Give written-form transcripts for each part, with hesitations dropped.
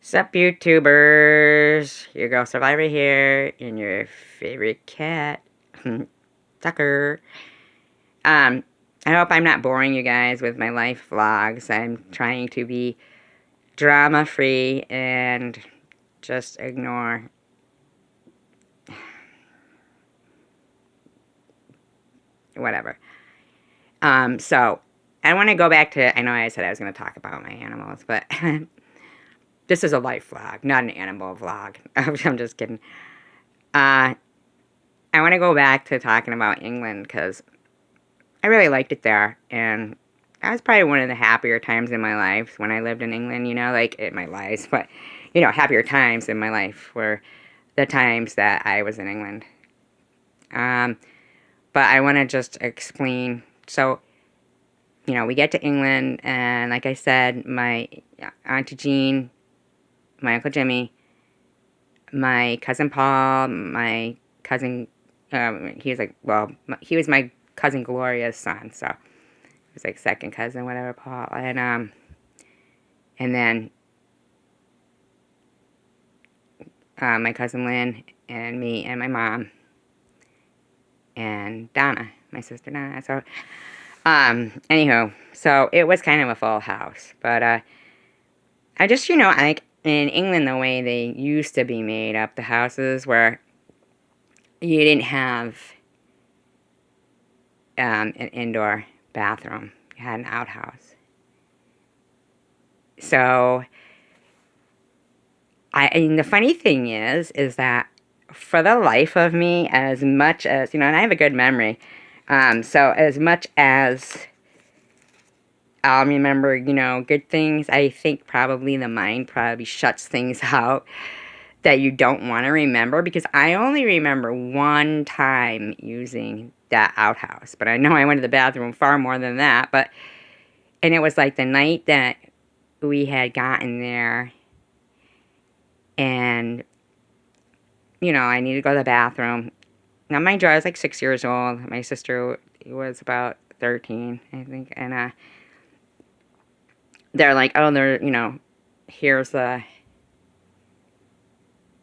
Sup, YouTubers? Your girl Survivor here, and your favorite cat, Tucker. Um, I hope I'm not boring you guys with my life vlogs. I'm trying to be drama-free and just ignore whatever. So I want to go back to. I know I said I was going to talk about my animals, but this is a life vlog, not an animal vlog. I'm just kidding. I want to go back to talking about England because I really liked it there, and that was probably one of the happier times in my life when I lived in England, like in my life, but, happier times in my life were the times that I was in England. But I want to just explain, so, we get to England, and like I said, my Auntie Jean, my Uncle Jimmy, my cousin Paul, my cousin, he was my cousin Gloria's son, so he was like second cousin, whatever, Paul, and then my cousin Lynn, and me, and my mom, and Donna, my sister Donna, so, anywho, so it was kind of a full house, but, I just, like, in England, the way they used to be made up, the houses, where you didn't have, an indoor bathroom, you had an outhouse, so, and the funny thing is that for the life of me, as much as, and I have a good memory, so as much as I'll remember, good things, I think probably the mind probably shuts things out that you don't want to remember, because I only remember one time using that outhouse, but I know I went to the bathroom far more than that, and it was like the night that we had gotten there, and, I needed to go to the bathroom. Now, mind you, I was like 6 years old. My sister was about 13, I think. And they're like, oh,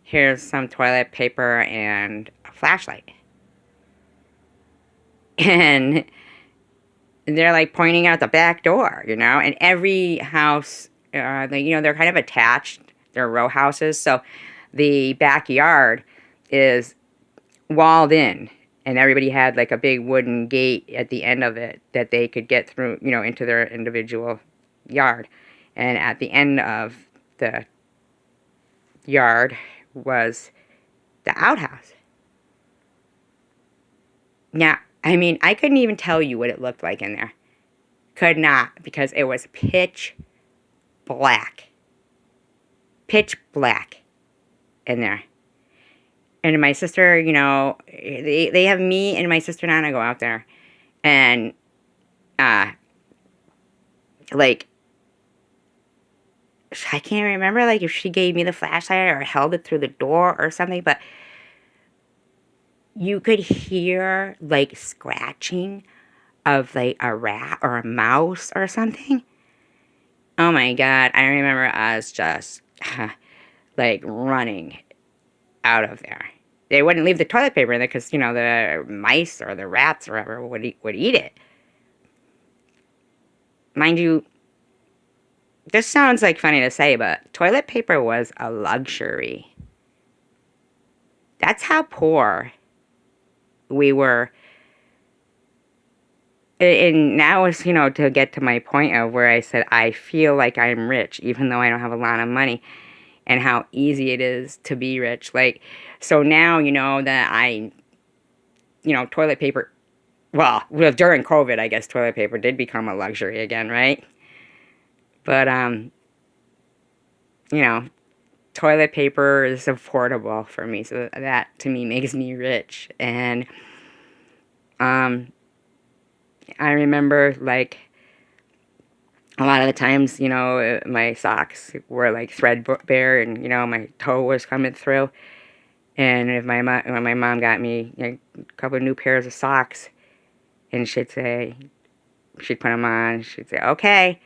here's some toilet paper and a flashlight. And they're like pointing out the back door, and every house, they're kind of attached. They're row houses. So the backyard is walled in, and everybody had like a big wooden gate at the end of it that they could get through, into their individual yard. And at the end of the yard was the outhouse. Now, I mean, I couldn't even tell you what it looked like in there. Could not, because it was pitch black. Pitch black in there. And my sister, they have me and my sister Nana go out there. And, like, I can't remember, like, if she gave me the flashlight or held it through the door or something, but you could hear, like, scratching of, like, a rat or a mouse or something. Oh, my God. I remember us just, like, running out of there. They wouldn't leave the toilet paper in there because, the mice or the rats or whatever would eat it. Mind you, this sounds like funny to say, but toilet paper was a luxury. That's how poor we were. And now is, to get to my point of where I said I feel like I'm rich, even though I don't have a lot of money, and how easy it is to be rich. Like, so now, that toilet paper, well, during COVID, I guess toilet paper did become a luxury again, right? But, toilet paper is affordable for me, so that, to me, makes me rich. And, I remember, like, a lot of the times, my socks were, like, threadbare, and, my toe was coming through. And when my mom got me a couple of new pairs of socks, and she'd put them on, she'd say, okay,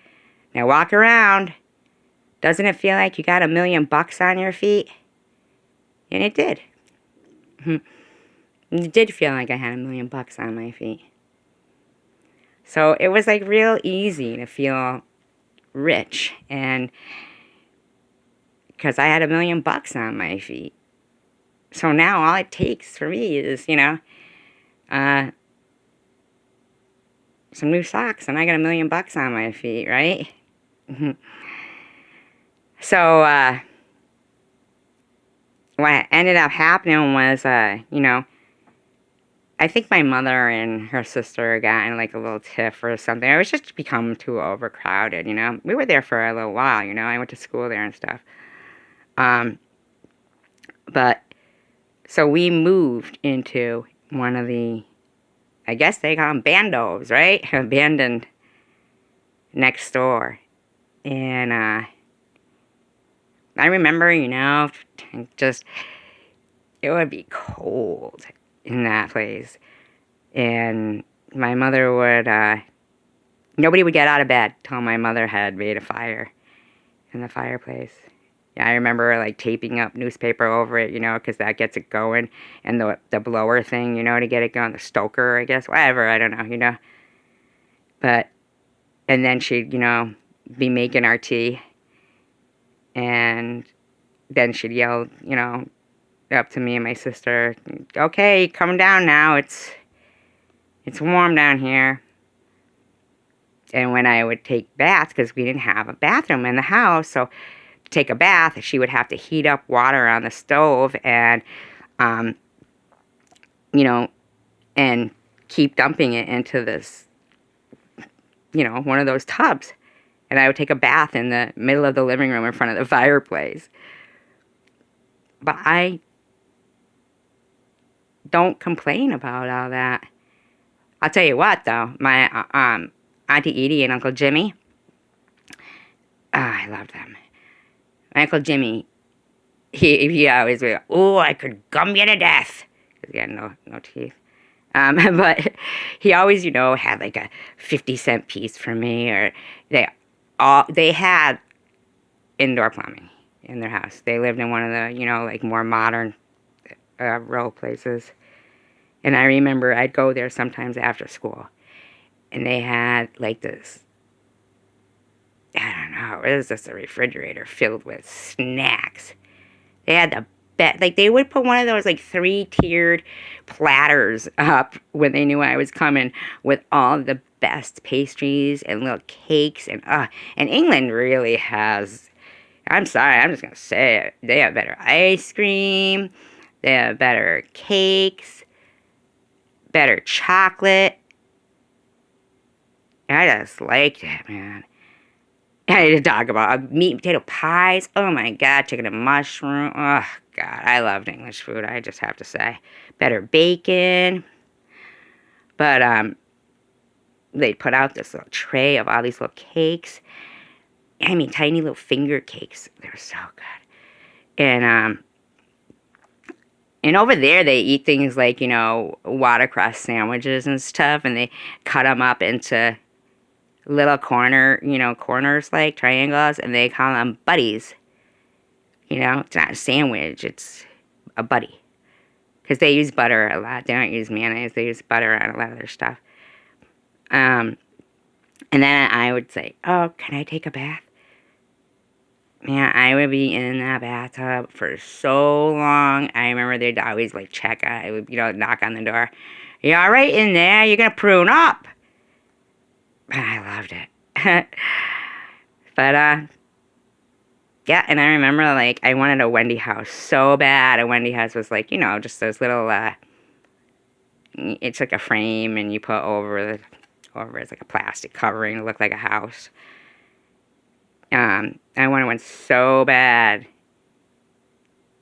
now walk around. Doesn't it feel like you got $1,000,000 on your feet? And it did. It did feel like I had $1,000,000 on my feet. So it was like real easy to feel rich, and because I had $1,000,000 on my feet. So now all it takes for me is, some new socks, and I got $1,000,000 on my feet, right? So what ended up happening was, I think my mother and her sister got in like a little tiff or something. It was just become too overcrowded, We were there for a little while, I went to school there and stuff. But so we moved into one of the, I guess they call them bandos, right? Abandoned next door. And I remember, just, it would be cold in that place. And my mother would, nobody would get out of bed till my mother had made a fire in the fireplace. Yeah, I remember like taping up newspaper over it, because that gets it going. And the blower thing, to get it going, the stoker, I guess, whatever, I don't know, But, and then she'd, be making our tea. And then she'd yell, up to me and my sister, okay, come down now, it's warm down here. And when I would take baths, because we didn't have a bathroom in the house, so to take a bath, she would have to heat up water on the stove and, and keep dumping it into this, one of those tubs. And I would take a bath in the middle of the living room in front of the fireplace. But I don't complain about all that. I'll tell you what, though. My Auntie Edie and Uncle Jimmy, I loved them. My Uncle Jimmy, he always would, oh, I could gum you to death. Because he had no teeth. But he always, had like a 50-cent piece for me. Or they had indoor plumbing in their house. They lived in one of the, like more modern rural places. And I remember I'd go there sometimes after school. And they had like this, I don't know, it was just a refrigerator filled with snacks. They had the best, like they would put one of those like 3-tiered platters up when they knew I was coming with all the best pastries and little cakes. And England really has, I'm sorry, I'm just going to say it, they have better ice cream, they have better cakes, better chocolate. I just liked it, man. I need to talk about meat and potato pies. Oh my God, chicken and mushroom. Oh God, I loved English food, I just have to say. Better bacon. But they'd put out this little tray of all these little cakes. I mean, tiny little finger cakes. They were so good. And over there, they eat things like, watercress sandwiches and stuff, and they cut them up into little corners like triangles, and they call them buddies. It's not a sandwich, it's a buddy. Because they use butter a lot. They don't use mayonnaise, they use butter on a lot of their stuff. And then I would say, oh, can I take a bath? Man, I would be in that bathtub for so long. I remember they'd always like check. I would, knock on the door. You all right in there? You're gonna prune up. I loved it. But yeah, and I remember like I wanted a Wendy house so bad. A Wendy house was like, just those little. It's like a frame, and you put over it's like a plastic covering to look like a house. I wanted one so bad.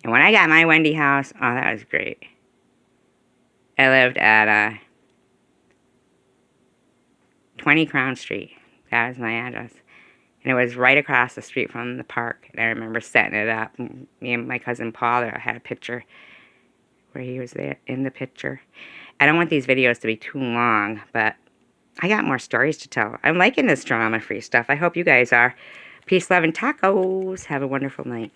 And when I got my Wendy house, oh, that was great. I lived at 20 Crown Street. That was my address. And it was right across the street from the park. And I remember setting it up. Me and my cousin Paul, I had a picture where he was there in the picture. I don't want these videos to be too long, but I got more stories to tell. I'm liking this drama-free stuff. I hope you guys are. Peace, love, and tacos. Have a wonderful night.